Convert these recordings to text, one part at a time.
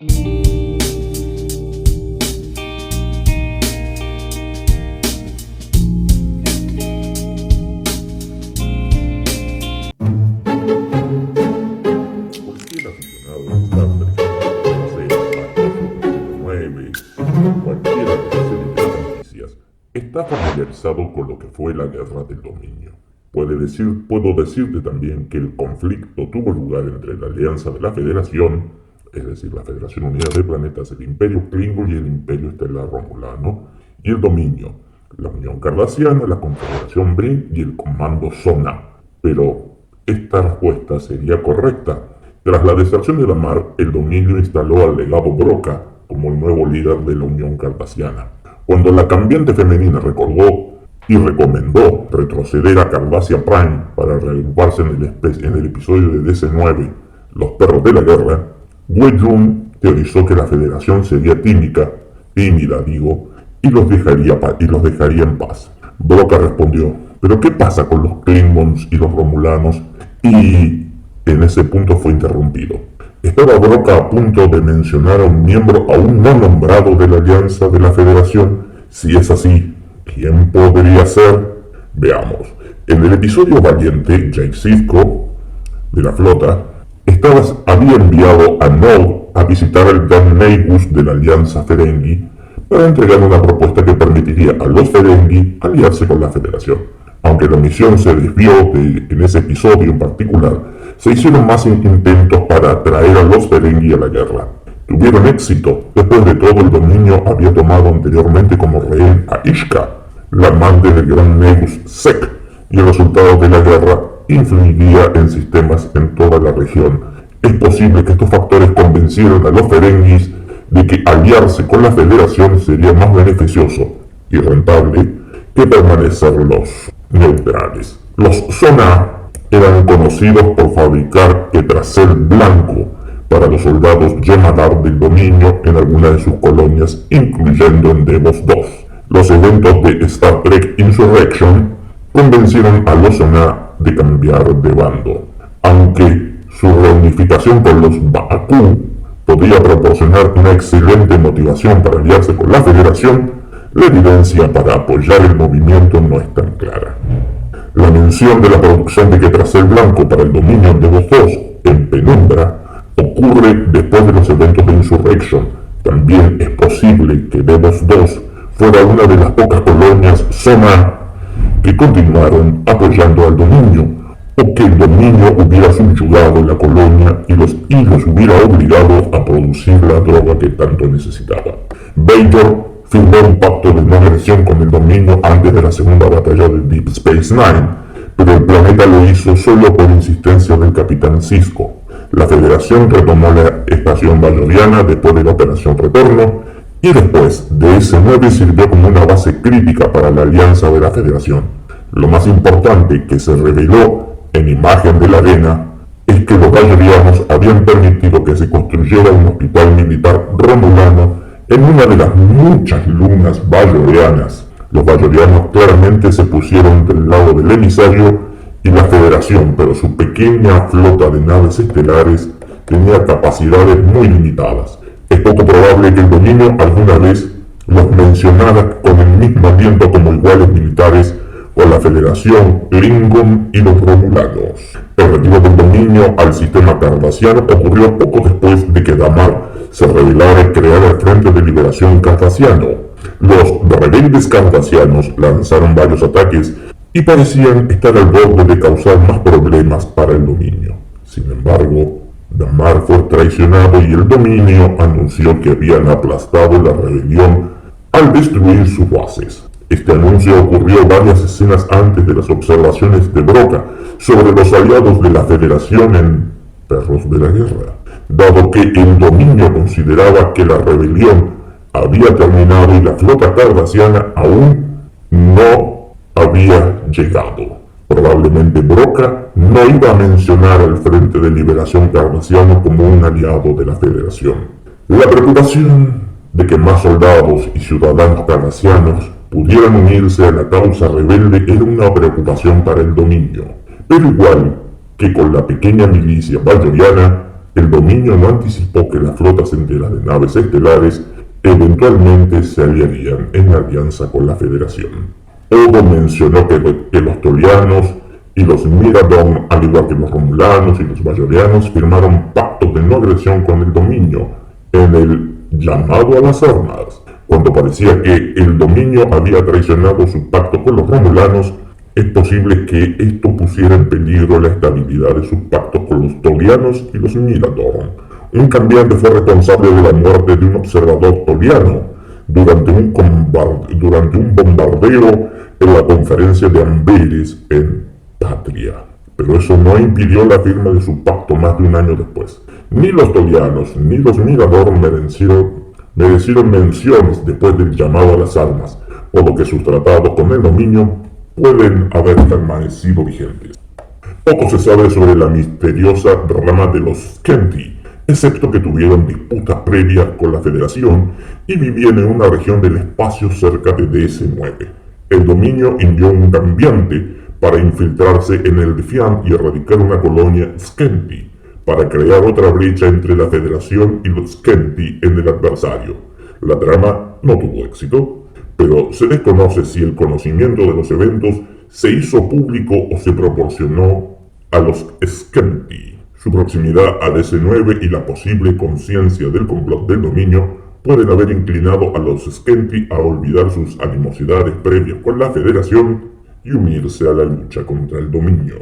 Cualquier aficionado de Star Trek, cualquiera que se serie de las noticias, está familiarizado con lo que fue la Guerra del Dominio. Puedo decirte también que el conflicto tuvo lugar entre la Alianza de la Federación, es decir, la Federación Unida de Planetas, el Imperio Klingon y el Imperio Estelar Romulano, y el Dominio, la Unión Cardassiana, la Confederación Brin y el Comando Sona. Pero esta respuesta sería correcta. Tras la deserción de Damar, el Dominio instaló al legado Broca como el nuevo líder de la Unión Cardassiana. Cuando la cambiante femenina recordó y recomendó retroceder a Cardassia Prime para reagruparse en el episodio de DC-9, Los Perros de la Guerra, Wei-Jun teorizó que la Federación sería tímida, y los dejaría en paz. Broca respondió: ¿pero qué pasa con los Klingons y los Romulanos? Y en ese punto fue interrumpido. Estaba Broca a punto de mencionar a un miembro aún no nombrado de la Alianza de la Federación. Si es así, ¿quién podría ser? Veamos. En el episodio valiente, Jake Sisko, de la flota, había enviado a Nod a visitar al Gran Negus de la Alianza Ferengi para entregar una propuesta que permitiría a los Ferengi aliarse con la Federación. Aunque la misión se desvió en ese episodio en particular, se hicieron más intentos para atraer a los Ferengi a la guerra. Tuvieron éxito. Después de todo, el Dominio había tomado anteriormente como rehén a Ishka, la amante del Gran Negus Sek, y el resultado de la guerra influiría en sistemas en toda la región. Es posible que estos factores convencieran a los Ferengis de que aliarse con la Federación sería más beneficioso y rentable que permanecer los neutrales. Los Sona eran conocidos por fabricar Ketracel blanco para los soldados Jem'Hadar del Dominio en algunas de sus colonias, incluyendo en Devos 2. Los eventos de Star Trek Insurrection convencieron a los Sona de cambiar de bando. Aunque su reunificación con los Ba'ku podría proporcionar una excelente motivación para aliarse con la Federación, la evidencia para apoyar el movimiento no es tan clara. La mención de la producción de Ketracel blanco para el Dominio de Devos 2 en penumbra ocurre después de los eventos de Insurrection. También es posible que Devos 2 fuera una de las pocas colonias Sona que continuaron apoyando al Dominio, o que el Dominio hubiera subyugado la colonia y los hubiera obligado a producir la droga que tanto necesitaba. Bajor firmó un pacto de no agresión con el Dominio antes de la segunda batalla de Deep Space Nine, pero el planeta lo hizo solo por insistencia del Capitán Sisko. La Federación retomó la estación bajoriana después de la Operación Retorno, y después de DC-9 sirvió como una base crítica para la Alianza de la Federación. Lo más importante que se reveló en imagen de la arena es que los bajorianos habían permitido que se construyera un hospital militar romulano en una de las muchas lunas bajorianas. Los bajorianos claramente se pusieron del lado del emisario y la Federación, pero su pequeña flota de naves estelares tenía capacidades muy limitadas. Es poco probable que el Dominio alguna vez los mencionara con el mismo aliento como iguales militares con la Federación, Klingon y los Romulanos. El retiro del Dominio al sistema cardassiano ocurrió poco después de que Damar se revelara y creara el Frente de Liberación Cardassiano. Los rebeldes cardassianos lanzaron varios ataques y parecían estar al borde de causar más problemas para el Dominio. Sin embargo, Damar fue traicionado y el Dominio anunció que habían aplastado la rebelión al destruir sus bases. Este anuncio ocurrió varias escenas antes de las observaciones de Broca sobre los aliados de la Federación en Perros de la Guerra, dado que el Dominio consideraba que la rebelión había terminado y la flota cardassiana aún no había llegado. Probablemente Broca no iba a mencionar al Frente de Liberación Cardassiano como un aliado de la Federación. La preocupación de que más soldados y ciudadanos cardassianos pudieran unirse a la causa rebelde era una preocupación para el Dominio, pero igual que con la pequeña milicia bajoriana, El dominio no anticipó que las flotas enteras de naves estelares eventualmente se aliarían en alianza con la Federación. Odo mencionó que los Tolianos y los Mirador, al igual que los Romulanos y los Bajorianos, firmaron pactos de no agresión con el dominio en el llamado a las armas. Cuando parecía que el dominio había traicionado su pacto con los Romulanos, es posible que esto pusiera en peligro la estabilidad de sus pactos con los Tolianos y los Mirador. Un cambiante fue responsable de la muerte de un observador toliano durante un bombardeo en la conferencia de Amberes en Patria. Pero eso no impidió la firma de su pacto más de un año después. Ni los tolianos ni los Mirador merecieron menciones después del llamado a las armas, por lo que sus tratados con el dominio pueden haber permanecido vigentes. Poco se sabe sobre la misteriosa rama de los Skenti, excepto que tuvieron disputas previas con la Federación y vivían en una región del espacio cerca de DS9. El dominio envió un cambiante para infiltrarse en el Defiant y erradicar una colonia Skenti, para crear otra brecha entre la Federación y los Skenti en el adversario. La trama no tuvo éxito, pero se desconoce si el conocimiento de los eventos se hizo público o se proporcionó a los Skenti. Su proximidad a DC9 y la posible conciencia del complot del dominio pueden haber inclinado a los Skenti a olvidar sus animosidades previas con la Federación y unirse a la lucha contra el dominio.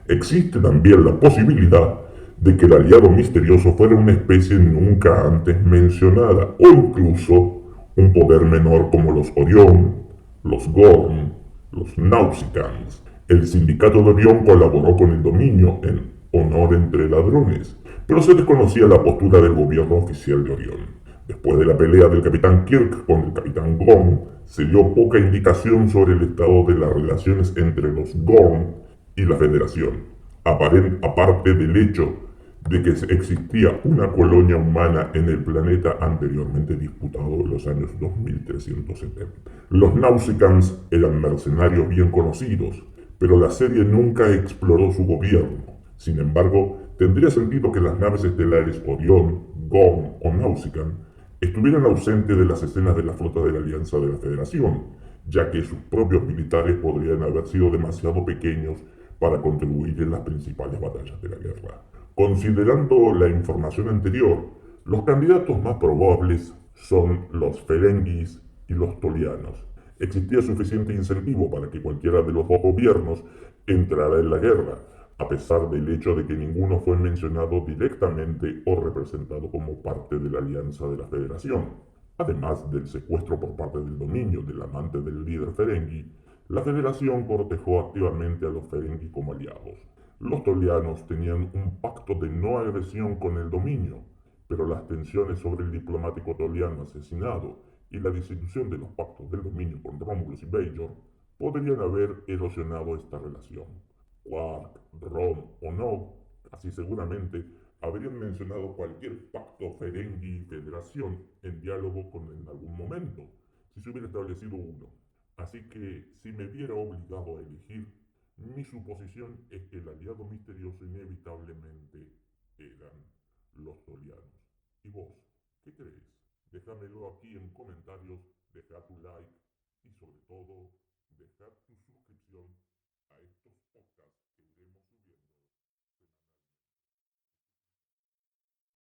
Existe también la posibilidad de que el aliado misterioso fuera una especie nunca antes mencionada, o incluso un poder menor como los Orión, los Gorn, los Nausicans. El sindicato de Orión colaboró con el dominio en honor entre ladrones, pero se desconocía la postura del gobierno oficial de Orión. Después de la pelea del capitán Kirk con el capitán Gorn, se dio poca indicación sobre el estado de las relaciones entre los Gorn y la Federación, aparte del hecho de que existía una colonia humana en el planeta anteriormente disputado en los años 2370. Los Nausicans eran mercenarios bien conocidos, pero la serie nunca exploró su gobierno. Sin embargo, tendría sentido que las naves estelares Orión, Gorn o Nausican estuvieran ausentes de las escenas de la flota de la Alianza de la Federación, ya que sus propios militares podrían haber sido demasiado pequeños para contribuir en las principales batallas de la guerra. Considerando la información anterior, los candidatos más probables son los Ferengis y los Tolianos. Existía suficiente incentivo para que cualquiera de los dos gobiernos entrara en la guerra, a pesar del hecho de que ninguno fue mencionado directamente o representado como parte de la alianza de la Federación. Además del secuestro por parte del dominio del amante del líder Ferengi, la Federación cortejó activamente a los Ferengi como aliados. Los tolianos tenían un pacto de no agresión con el dominio, pero las tensiones sobre el diplomático toliano asesinado y la disolución de los pactos del dominio con Romulus y Bajor podrían haber erosionado esta relación. Quark, Ron o no, casi seguramente habrían mencionado cualquier pacto Ferengi-Federación en diálogo en algún momento, si se hubiera establecido uno. Así que, si me viera obligado a elegir, mi suposición es que el aliado misterioso inevitablemente eran los tolianos. ¿Y vos? ¿Qué crees? Déjamelo aquí en comentarios, deja tu like y sobre todo, deja tu suscripción a estos podcasts que iremos